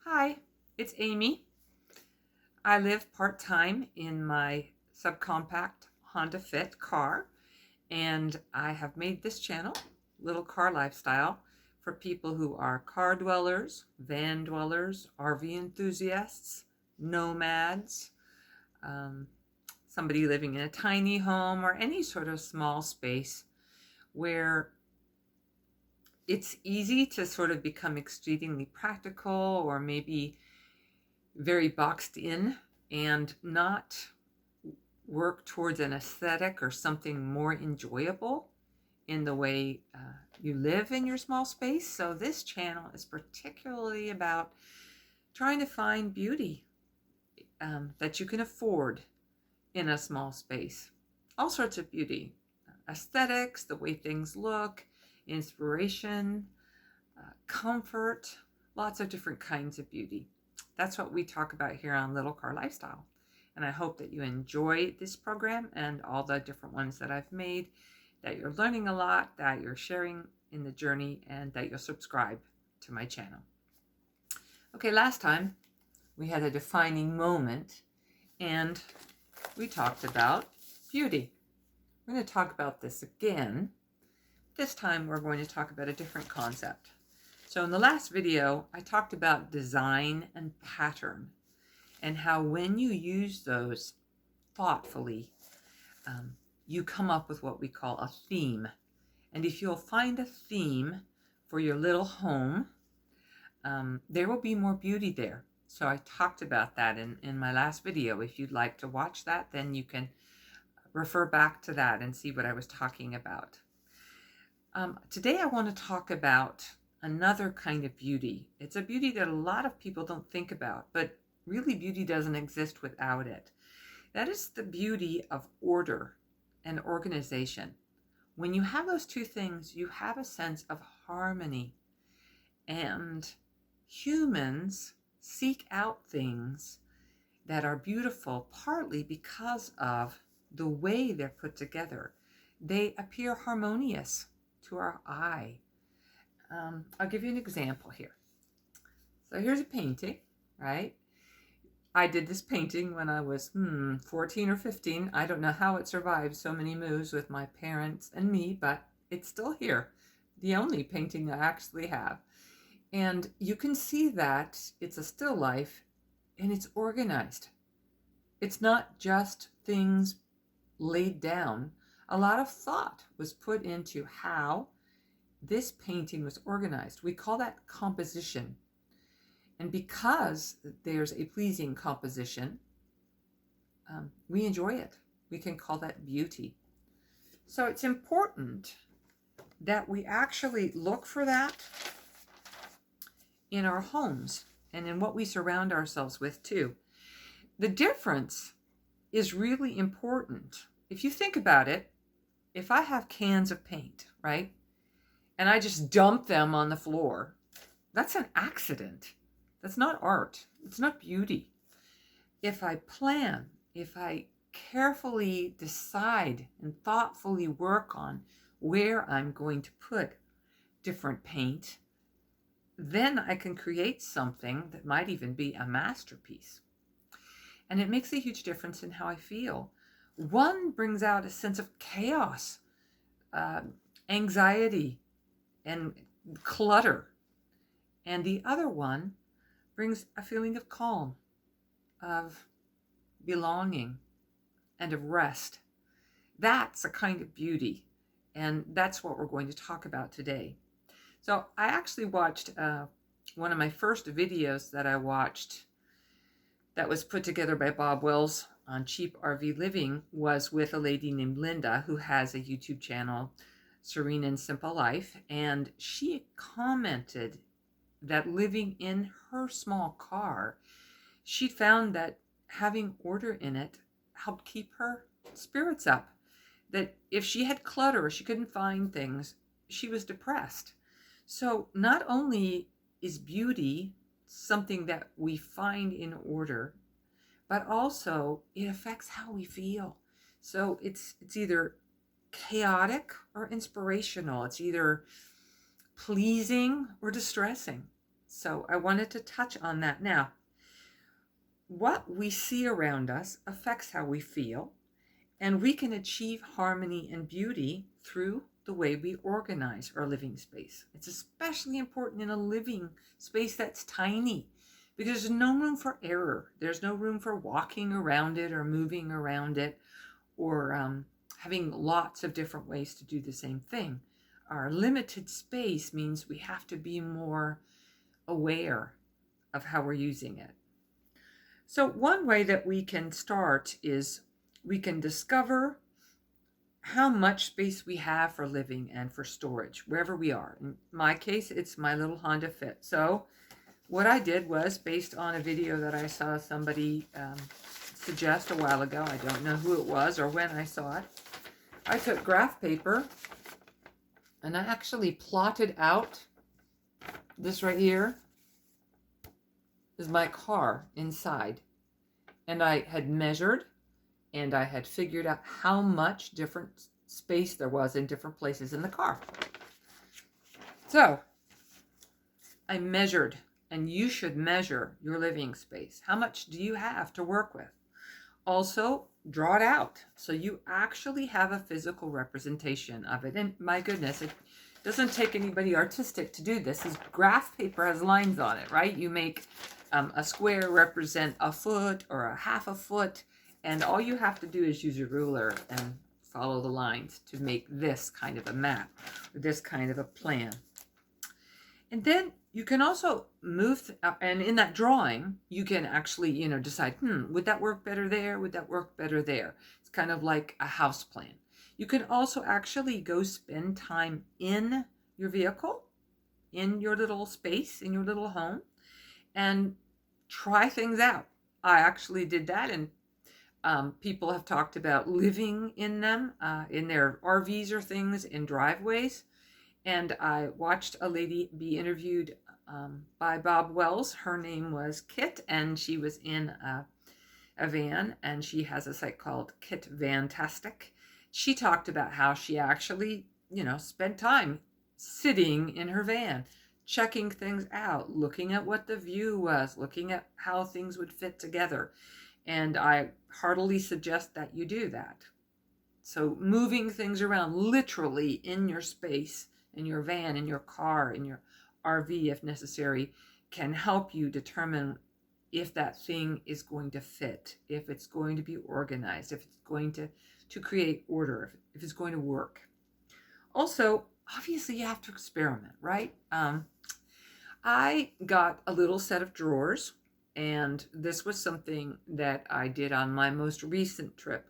Hi, it's Amy. I live part-time in my subcompact Honda Fit car, and I have made this channel, Little Car Lifestyle, for people who are car dwellers, van dwellers, RV enthusiasts, nomads, um, somebody living in a tiny home or any sort of small space where it's easy to sort of become exceedingly practical or maybe very boxed in and not work towards an aesthetic or something more enjoyable in the way you live in your small space. So this channel is particularly about trying to find beauty that you can afford in a small space. All sorts of beauty, aesthetics, the way things look, inspiration, comfort, lots of different kinds of beauty. That's what we talk about here on Little Car Lifestyle. And I hope that you enjoy this program and all the different ones that I've made, that you're learning a lot, that you're sharing in the journey, and that you'll subscribe to my channel. Okay, last time we had a defining moment and we talked about beauty. We're going to talk about this again. This time we're going to talk about a different concept. So in the last video, I talked about design and pattern and how when you use those thoughtfully, you come up with what we call a theme. And if you'll find a theme for your little home, there will be more beauty there. So I talked about that in my last video. If you'd like to watch that, then you can refer back to that and see what I was talking about. Today I want to talk about another kind of beauty. It's a beauty that a lot of people don't think about, but really beauty doesn't exist without it. That is the beauty of order and organization. When you have those two things, you have a sense of harmony. And humans seek out things that are beautiful partly because of the way they're put together. They appear harmonious to our eye. I'll give you an example here. So here's a painting, right? I did this painting when I was 14 or 15. I don't know how it survived so many moves with my parents and me, but it's still here. The only painting I actually have. And you can see that it's a still life and it's organized. It's not just things laid down. A lot of thought was put into how this painting was organized. We call that composition. And because there's a pleasing composition, we enjoy it. We can call that beauty. So it's important that we actually look for that in our homes and in what we surround ourselves with too. The difference is really important. If you think about it, if I have cans of paint, right, and I just dump them on the floor, that's an accident. That's not art. It's not beauty. If I plan, if I carefully decide and thoughtfully work on where I'm going to put different paint, then I can create something that might even be a masterpiece. And it makes a huge difference in how I feel. One brings out a sense of chaos, anxiety, and clutter. And the other one brings a feeling of calm, of belonging, and of rest. That's a kind of beauty. And that's what we're going to talk about today. So I actually watched one of my first videos that I watched that was put together by Bob Wells on Cheap RV Living was with a lady named Linda who has a YouTube channel, Serene and Simple Life. And she commented that living in her small car, she found that having order in it helped keep her spirits up. That if she had clutter or she couldn't find things, she was depressed. So not only is beauty something that we find in order, but also it affects how we feel. So it's either chaotic or inspirational. It's either pleasing or distressing. So I wanted to touch on that. Now, what we see around us affects how we feel, and we can achieve harmony and beauty through the way we organize our living space. It's especially important in a living space that's tiny because there's no room for error. There's no room for walking around it or moving around it or having lots of different ways to do the same thing. Our limited space means we have to be more aware of how we're using it. So one way that we can start is we can discover how much space we have for living and for storage wherever we are. In my case, it's my little Honda Fit. So what I did was, based on a video that I saw somebody suggest a while ago, I don't know who it was or when I saw it, I took graph paper and I actually plotted out this right here is my car inside. And I had measured and I had figured out how much different space there was in different places in the car. So I measured, and you should measure your living space. How much do you have to work with? Also, draw it out so you actually have a physical representation of it. And my goodness, it doesn't take anybody artistic to do this. This graph paper has lines on it, right? You make a square represent a foot or a half a foot, and all you have to do is use your ruler and follow the lines to make this kind of a map or this kind of a plan. And then you can also move, and in that drawing, you can actually, decide, would that work better there? Would that work better there? It's kind of like a house plan. You can also actually go spend time in your vehicle, in your little space, in your little home, and try things out. I actually did that, and people have talked about living in them, in their RVs or things, in driveways. And I watched a lady be interviewed by Bob Wells. Her name was Kit, and she was in a van, and she has a site called Kit Vantastic. She talked about how she actually, spent time sitting in her van, checking things out, looking at what the view was, looking at how things would fit together. And I heartily suggest that you do that. So moving things around literally in your space, in your van, in your car, in your RV if necessary, can help you determine if that thing is going to fit, if it's going to be organized, if it's going to create order, if it's going to work. Also, obviously you have to experiment, right? I got a little set of drawers, and this was something that I did on my most recent trip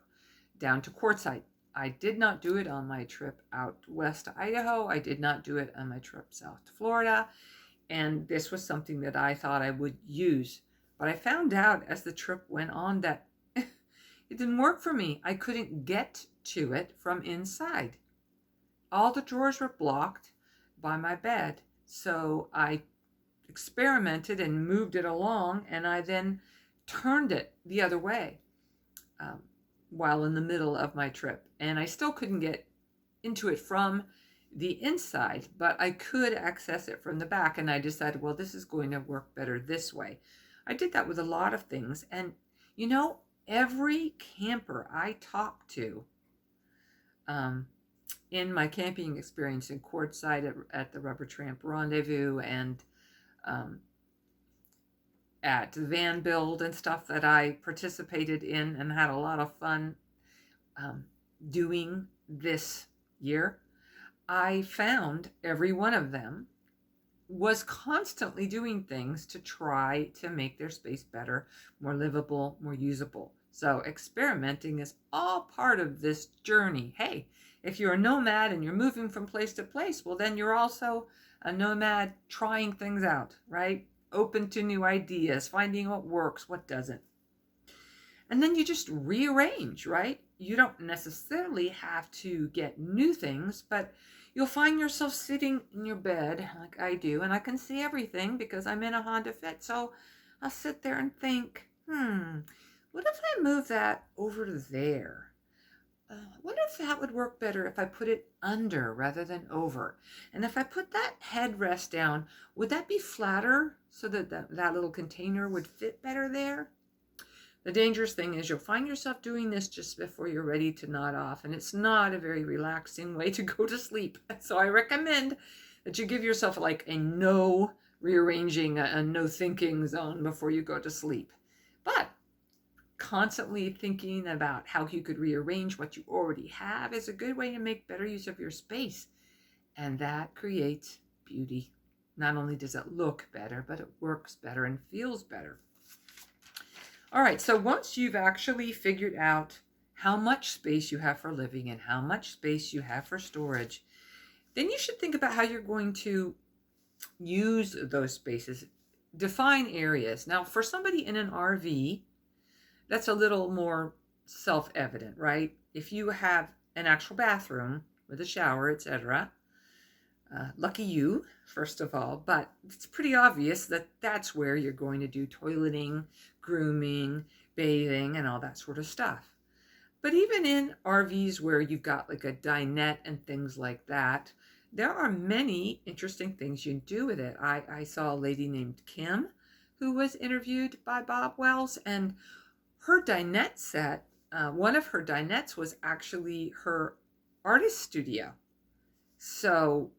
down to Quartzsite. I did not do it on my trip out west to Idaho. I did not do it on my trip south to Florida. And this was something that I thought I would use. But I found out as the trip went on that it didn't work for me. I couldn't get to it from inside. All the drawers were blocked by my bed. So I experimented and moved it along, and I then turned it the other way while in the middle of my trip. And I still couldn't get into it from the inside, but I could access it from the back. And I decided, well, this is going to work better this way. I did that with a lot of things. And, every camper I talked to in my camping experience in Quartzsite at the Rubber Tramp Rendezvous and at the van build and stuff that I participated in and had a lot of fun doing this year, I found every one of them was constantly doing things to try to make their space better, more livable, more usable. So experimenting is all part of this journey. Hey, if you're a nomad and you're moving from place to place, well, then you're also a nomad trying things out, right? Open to new ideas, finding what works, what doesn't. And then you just rearrange, right? You don't necessarily have to get new things, but you'll find yourself sitting in your bed like I do, and I can see everything because I'm in a Honda Fit. So I'll sit there and think, what if I move that over to there? I wonder if that would work better if I put it under rather than over. And if I put that headrest down, would that be flatter so that that little container would fit better there? The dangerous thing is you'll find yourself doing this just before you're ready to nod off, and it's not a very relaxing way to go to sleep. So I recommend that you give yourself like a no rearranging, a no thinking zone before you go to sleep. But constantly thinking about how you could rearrange what you already have is a good way to make better use of your space. And that creates beauty. Not only does it look better, but it works better and feels better. All right, so once you've actually figured out how much space you have for living and how much space you have for storage, then you should think about how you're going to use those spaces. Define areas. Now, for somebody in an RV, that's a little more self-evident, right? If you have an actual bathroom with a shower, etc., lucky you, first of all, but it's pretty obvious that that's where you're going to do toileting, grooming, bathing, and all that sort of stuff. But even in RVs where you've got like a dinette and things like that, there are many interesting things you can do with it. I saw a lady named Kim who was interviewed by Bob Wells, and her dinette set, one of her dinettes was actually her artist studio. So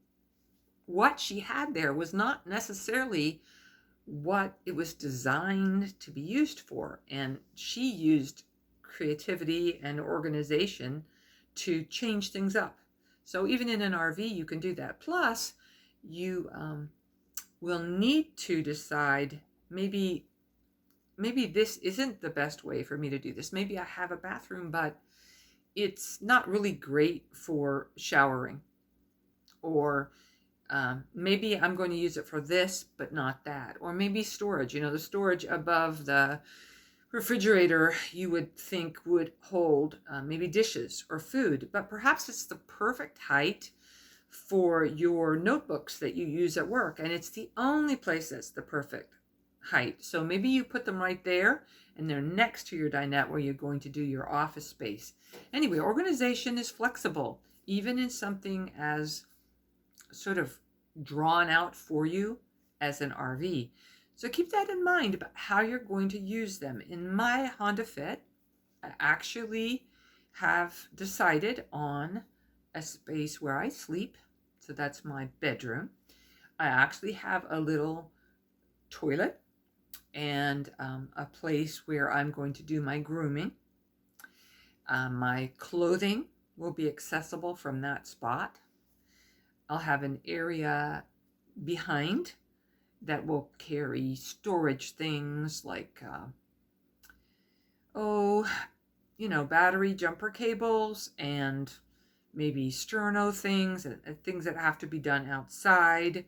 what she had there was not necessarily what it was designed to be used for. And she used creativity and organization to change things up. So even in an RV, you can do that. Plus, you will need to decide maybe this isn't the best way for me to do this. Maybe I have a bathroom, but it's not really great for showering. Or maybe I'm going to use it for this, but not that. Or maybe storage, the storage above the refrigerator you would think would hold maybe dishes or food, but perhaps it's the perfect height for your notebooks that you use at work. And it's the only place that's the perfect height. So maybe you put them right there and they're next to your dinette where you're going to do your office space. Anyway, organization is flexible, even in something as sort of drawn out for you as an RV. So keep that in mind about how you're going to use them. In my Honda Fit, I actually have decided on a space where I sleep. So that's my bedroom. I actually have a little toilet and a place where I'm going to do my grooming. My clothing will be accessible from that spot. I'll have an area behind that will carry storage things like, battery jumper cables and maybe sterno things and things that have to be done outside,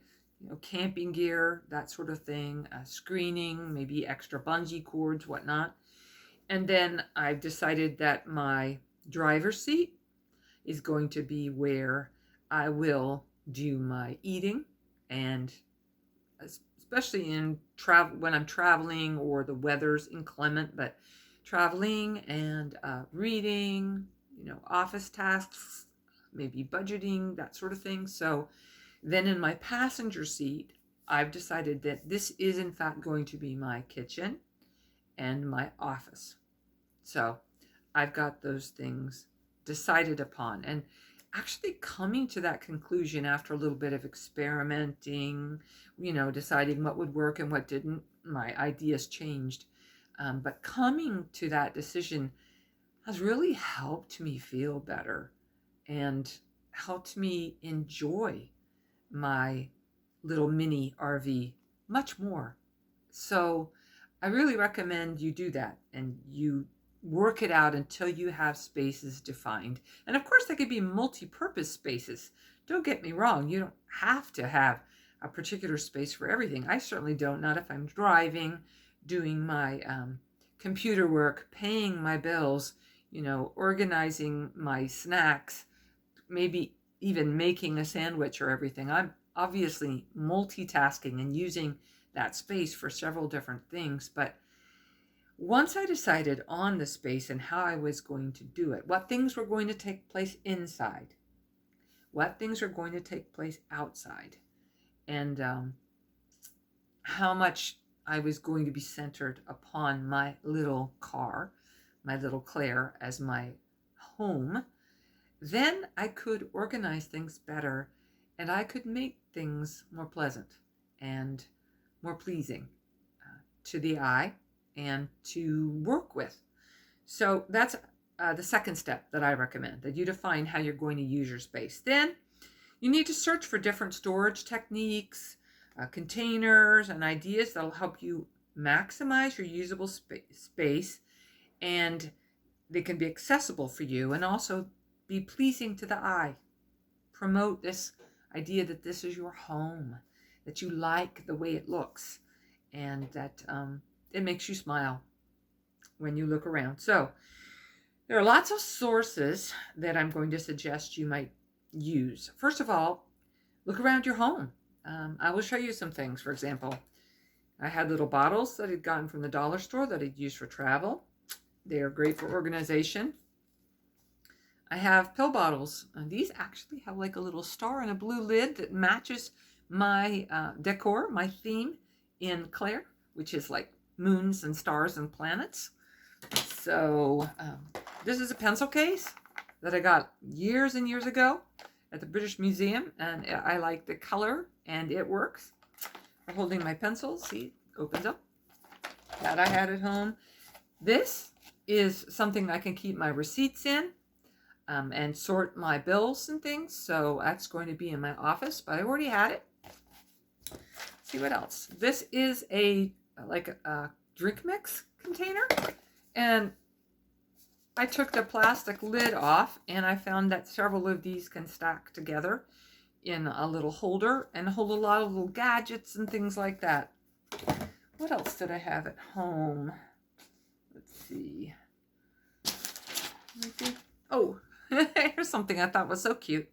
camping gear, that sort of thing, screening, maybe extra bungee cords, whatnot. And then I've decided that my driver's seat is going to be where I will do my eating, and especially in travel when I'm traveling or the weather's inclement, but traveling and reading, office tasks, maybe budgeting, that sort of thing. So then in my passenger seat, I've decided that this is in fact going to be my kitchen and my office. So I've got those things decided upon, and actually coming to that conclusion after a little bit of experimenting, deciding what would work and what didn't. My ideas changed. But coming to that decision has really helped me feel better and helped me enjoy my little mini RV much more. So I really recommend you do that and you work it out until you have spaces defined. And of course, they could be multi-purpose spaces. Don't get me wrong. You don't have to have a particular space for everything. I certainly don't, not if I'm driving, doing my computer work, paying my bills, organizing my snacks, maybe even making a sandwich or everything. I'm obviously multitasking and using that space for several different things. But Once I decided on the space and how I was going to do it, what things were going to take place inside, what things are going to take place outside, and how much I was going to be centered upon my little car, my little Claire, as my home, then I could organize things better and I could make things more pleasant and more pleasing to the eye and to work with. So that's the second step that I recommend, that you define how you're going to use your space. Then you need to search for different storage techniques, containers, and ideas that'll help you maximize your usable space, and they can be accessible for you and also be pleasing to the eye. Promote this idea that this is your home, that you like the way it looks, and that it makes you smile when you look around. So there are lots of sources that I'm going to suggest you might use. First of all, look around your home. I will show you some things. For example, I had little bottles that I'd gotten from the dollar store that I'd used for travel. They are great for organization. I have pill bottles. These actually have like a little star and a blue lid that matches my decor, my theme in Claire, which is like moons and stars and planets. So this is a pencil case that I got years and years ago at the British Museum, and I like the color and it works for holding my pencils. See, it opens up. That I had at home. This is something I can keep my receipts in and sort my bills and things. So that's going to be in my office, but I already had it. Let's see what else. This is a drink mix container, and I took the plastic lid off and I found that several of these can stack together in a little holder and hold a lot of little gadgets and things like that. What else did I have at home? Let's see. Oh, here's something I thought was so cute.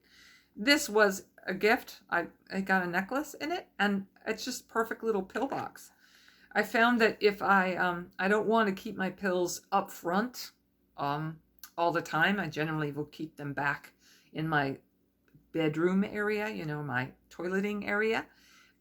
This was a gift. I got a necklace in it, and it's just perfect little pill box. I found that if I don't want to keep my pills up front all the time, I generally will keep them back in my bedroom area, my toileting area.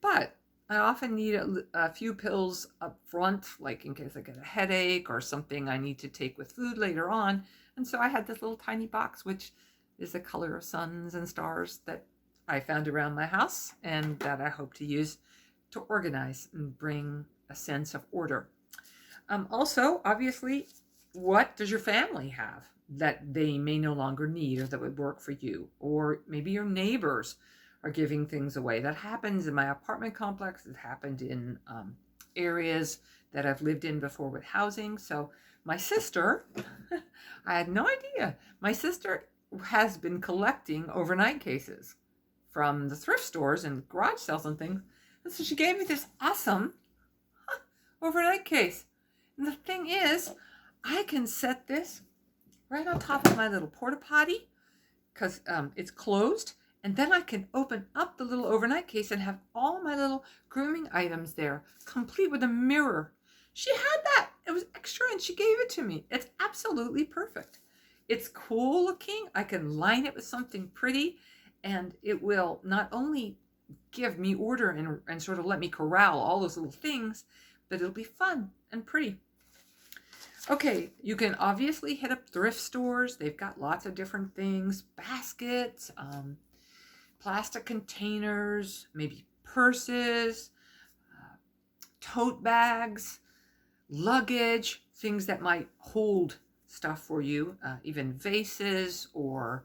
But I often need a few pills up front, like in case I get a headache or something I need to take with food later on. And so I had this little tiny box, which is the color of suns and stars, that I found around my house and that I hope to use to organize and bring a sense of order. Also, obviously, what does your family have that they may no longer need or that would work for you? Or maybe your neighbors are giving things away. That happens in my apartment complex. It happened in areas that I've lived in before with housing. So my sister, I had no idea. My sister has been collecting overnight cases from the thrift stores and garage sales and things. And so she gave me this awesome overnight case. And the thing is, I can set this right on top of my little porta potty because it's closed. And then I can open up the little overnight case and have all my little grooming items there, complete with a mirror. She had that. It was extra and she gave it to me. It's absolutely perfect. It's cool looking. I can line it with something pretty, and it will not only give me order and sort of let me corral all those little things, but it'll be fun and pretty. Okay, you can obviously hit up thrift stores. They've got lots of different things, baskets, plastic containers, maybe purses, tote bags, luggage, things that might hold stuff for you, even vases, or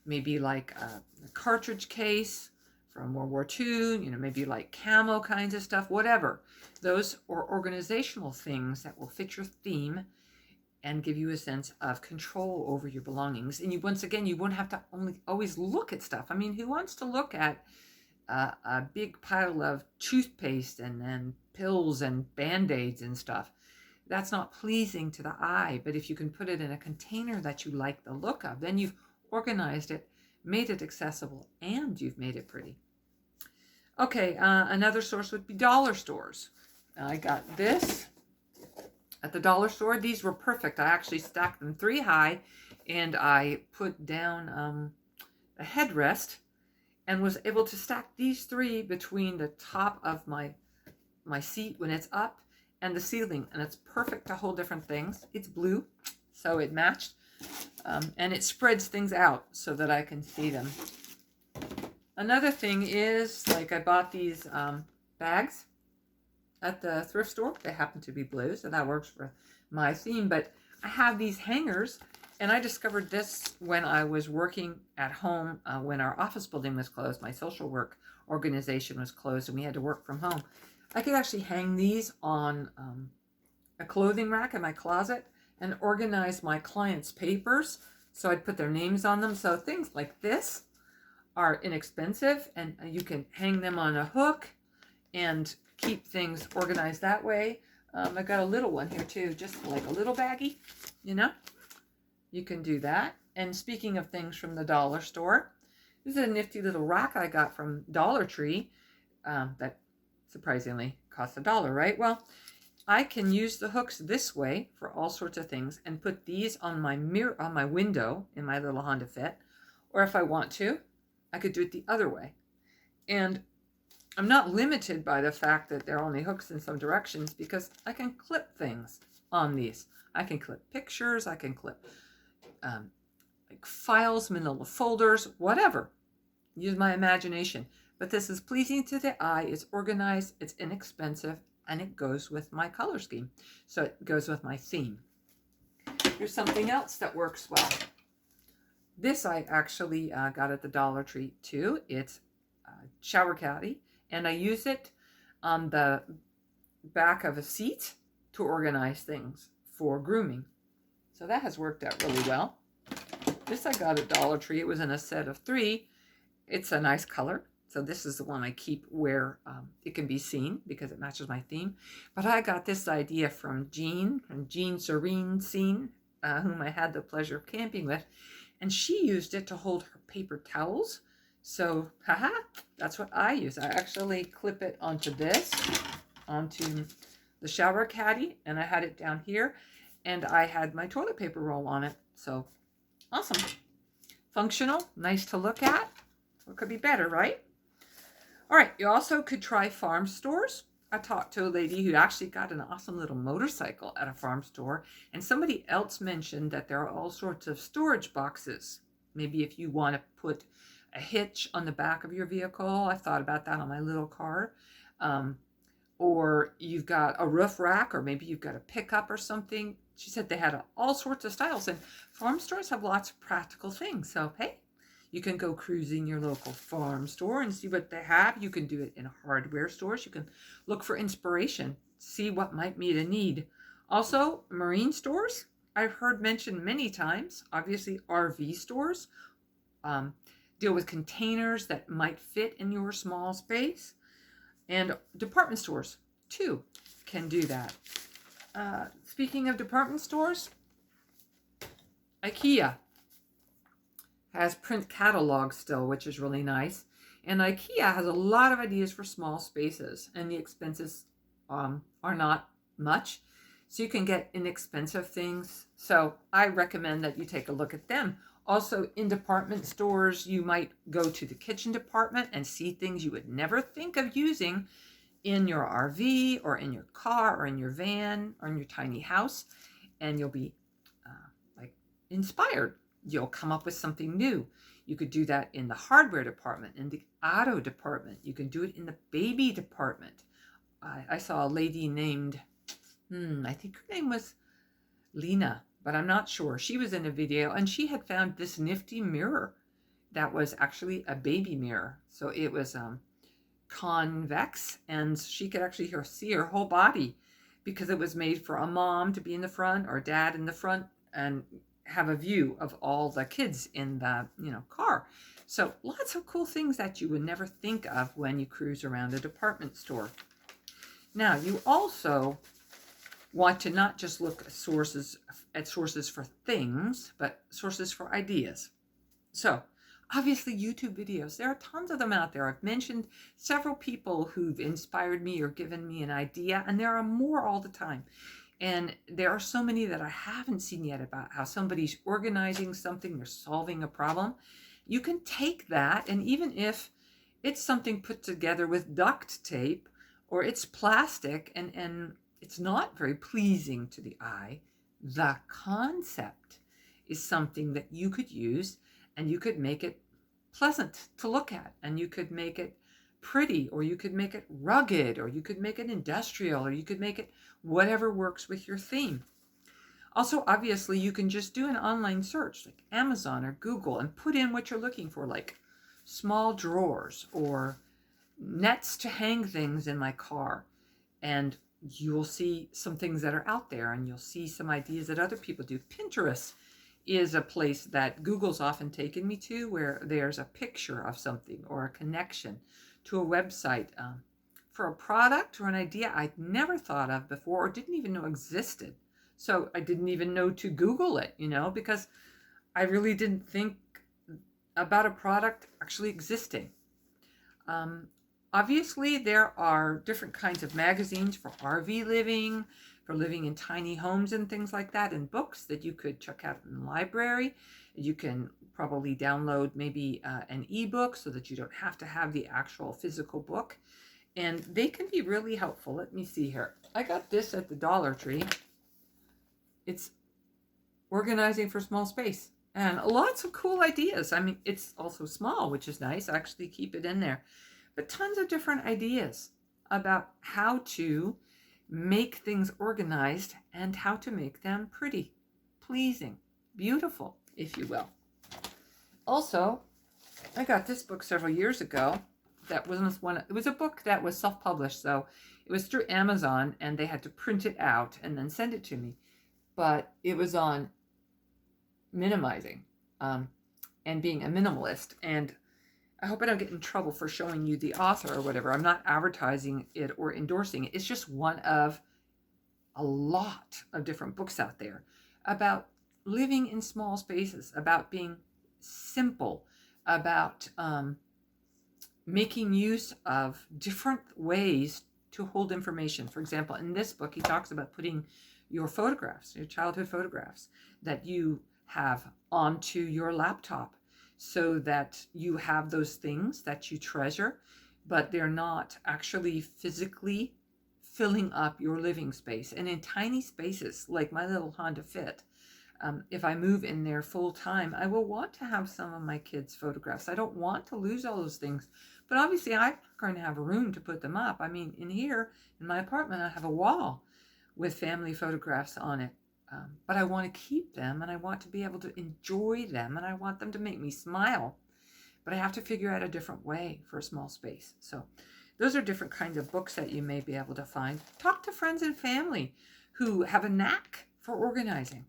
maybe like a cartridge case from World War II, maybe like camo kinds of stuff, whatever. Those are organizational things that will fit your theme and give you a sense of control over your belongings. And once again, you won't have to always look at stuff. I mean, who wants to look at a big pile of toothpaste and pills and Band-Aids and stuff? That's not pleasing to the eye. But if you can put it in a container that you like the look of, then you've organized it, made it accessible, and you've made it pretty. Okay, another source would be dollar stores. I got this at the dollar store. These were perfect. I actually stacked them 3 high, and I put down a headrest and was able to stack these 3 between the top of my seat when it's up and the ceiling, and it's perfect to hold different things. It's blue, so it matched, and it spreads things out so that I can see them. Another thing is, like, I bought these bags at the thrift store. They happen to be blue, so that works for my theme. But I have these hangers, and I discovered this when I was working at home when our office building was closed. My social work organization was closed, and we had to work from home. I could actually hang these on a clothing rack in my closet and organize my clients' papers. So I'd put their names on them. So things like this are inexpensive, and you can hang them on a hook and keep things organized that way. I got a little one here too, just like a little baggie, you know. You can do that. And speaking of things from the dollar store, this is a nifty little rack I got from Dollar Tree that surprisingly costs $1, right? Well, I can use the hooks this way for all sorts of things and put these on my mirror, on my window in my little Honda Fit. Or if I want to, I could do it the other way. And I'm not limited by the fact that there are only hooks in some directions, because I can clip things on these. I can clip pictures, I can clip like files, manila folders, whatever. Use my imagination. But this is pleasing to the eye, it's organized, it's inexpensive, and it goes with my color scheme. So it goes with my theme. Here's something else that works well. This I actually got at the Dollar Tree too. It's a shower caddy, and I use it on the back of a seat to organize things for grooming. So that has worked out really well. This I got at Dollar Tree. It was in a set of 3. It's a nice color. So this is the one I keep where it can be seen because it matches my theme. But I got this idea from Jean Serene Scene, whom I had the pleasure of camping with. And she used it to hold her paper towels. So, haha, that's what I use. I actually clip it onto this, onto the shower caddy, and I had it down here, and I had my toilet paper roll on it. So, awesome. Functional, nice to look at. What could be better, right? All right, you also could try farm stores. I talked to a lady who actually got an awesome little motorcycle at a farm store, and somebody else mentioned that there are all sorts of storage boxes. Maybe if you want to put a hitch on the back of your vehicle. I thought about that on my little car. Or you've got a roof rack, or maybe you've got a pickup or something. She said they had all sorts of styles, and farm stores have lots of practical things. So, hey, you can go cruising your local farm store and see what they have. You can do it in hardware stores. You can look for inspiration, see what might meet a need. Also, marine stores, I've heard mentioned many times. Obviously, RV stores deal with containers that might fit in your small space. And department stores, too, can do that. Speaking of department stores, IKEA has print catalogs still, which is really nice. And IKEA has a lot of ideas for small spaces, and the expenses are not much. So you can get inexpensive things. So I recommend that you take a look at them. Also, in department stores, you might go to the kitchen department and see things you would never think of using in your RV or in your car or in your van or in your tiny house. And you'll be like inspired. You'll come up with something new. You could do that in the hardware department, in the auto department. You can do it in the baby department. I saw a lady named, I think her name was Lena, but I'm not sure. She was in a video, and she had found this nifty mirror that was actually a baby mirror. So it was convex, and she could actually see her whole body because it was made for a mom to be in the front or dad in the front and have a view of all the kids in the car. So lots of cool things that you would never think of when you cruise around a department store. Now, you also want to not just look at sources for things, but sources for ideas. So obviously YouTube videos, there are tons of them out there. I've mentioned several people who've inspired me or given me an idea, and there are more all the time. And there are so many that I haven't seen yet about how somebody's organizing something, they're solving a problem. You can take that, and even if it's something put together with duct tape or it's plastic and it's not very pleasing to the eye, the concept is something that you could use, and you could make it pleasant to look at, and you could make it pretty, or you could make it rugged, or you could make it industrial, or you could make it whatever works with your theme. Also, obviously, you can just do an online search like Amazon or Google and put in what you're looking for, like small drawers or nets to hang things in my car. And you'll see some things that are out there, and you'll see some ideas that other people do. Pinterest is a place that Google's often taken me to, where there's a picture of something or a connection to a website for a product or an idea I'd never thought of before or didn't even know existed. So I didn't even know to Google it, because I really didn't think about a product actually existing. Obviously, there are different kinds of magazines for RV living, for living in tiny homes and things like that, and books that you could check out in the library. You can probably download maybe an ebook so that you don't have to have the actual physical book. And they can be really helpful. Let me see here. I got this at the Dollar Tree. It's organizing for small space. And lots of cool ideas. I mean, it's also small, which is nice. I actually keep it in there. But tons of different ideas about how to make things organized and how to make them pretty, pleasing, beautiful, if you will. Also, I got this book several years ago. That wasn't one. It was a book that was self-published, so it was through Amazon, and they had to print it out and then send it to me. But it was on minimizing and being a minimalist. And I hope I don't get in trouble for showing you the author or whatever. I'm not advertising it or endorsing it. It's just one of a lot of different books out there about living in small spaces, about being simple, about making use of different ways to hold information. For example, in this book, he talks about putting your photographs, your childhood photographs that you have onto your laptop, so that you have those things that you treasure, but they're not actually physically filling up your living space. And in tiny spaces, like my little Honda Fit, if I move in there full time, I will want to have some of my kids' photographs. I don't want to lose all those things, but obviously I'm not going to have room to put them up. I mean, in here, in my apartment, I have a wall with family photographs on it. But I want to keep them, and I want to be able to enjoy them, and I want them to make me smile. But I have to figure out a different way for a small space. So those are different kinds of books that you may be able to find. Talk to friends and family who have a knack for organizing.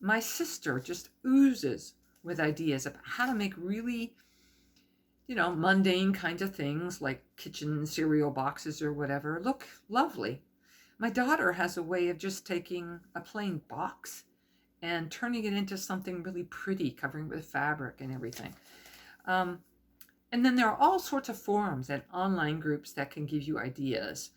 My sister just oozes with ideas about how to make really, mundane kinds of things like kitchen cereal boxes or whatever look lovely. My daughter has a way of just taking a plain box and turning it into something really pretty, covering it with fabric and everything. And then there are all sorts of forums and online groups that can give you ideas.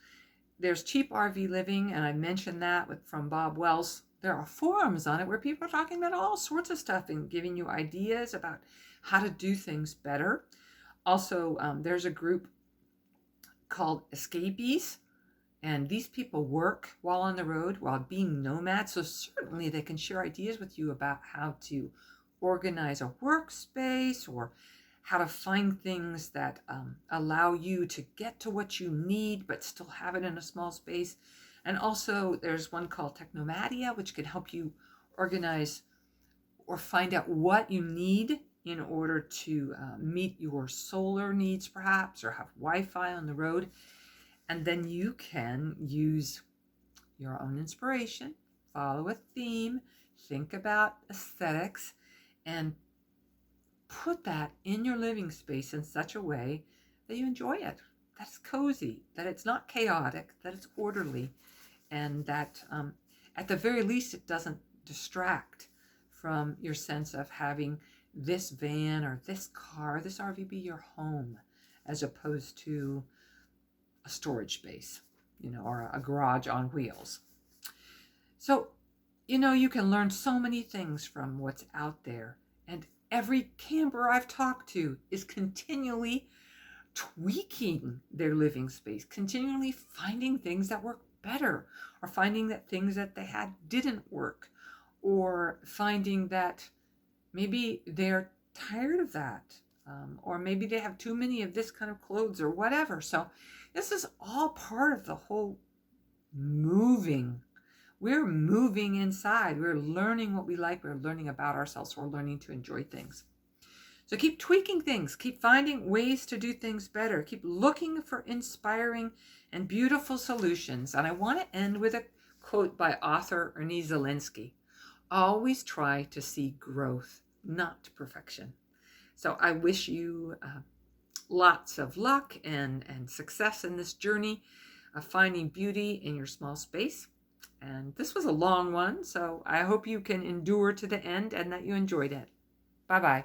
There's Cheap RV Living, and I mentioned that from Bob Wells. There are forums on it where people are talking about all sorts of stuff and giving you ideas about how to do things better. Also, there's a group called Escapees. And these people work while on the road, while being nomads. So certainly they can share ideas with you about how to organize a workspace, or how to find things that allow you to get to what you need, but still have it in a small space. And also there's one called Technomadia, which can help you organize or find out what you need in order to meet your solar needs, perhaps, or have Wi-Fi on the road. And then you can use your own inspiration, follow a theme, think about aesthetics, and put that in your living space in such a way that you enjoy it, that it's cozy, that it's not chaotic, that it's orderly, and that at the very least it doesn't distract from your sense of having this van or this car, this RV be your home, as opposed to a storage space, or a garage on wheels. So, you can learn so many things from what's out there. And every camper I've talked to is continually tweaking their living space, continually finding things that work better, or finding that things that they had didn't work, or finding that maybe they're tired of that, or maybe they have too many of this kind of clothes or whatever. So this is all part of the whole moving. We're moving inside. We're learning what we like. We're learning about ourselves. We're learning to enjoy things. So keep tweaking things. Keep finding ways to do things better. Keep looking for inspiring and beautiful solutions. And I want to end with a quote by author Ernie Zelinsky. Always try to see growth, not perfection. So I wish you lots of luck and success in this journey of finding beauty in your small space. And this was a long one, so I hope you can endure to the end and that you enjoyed it. Bye-bye.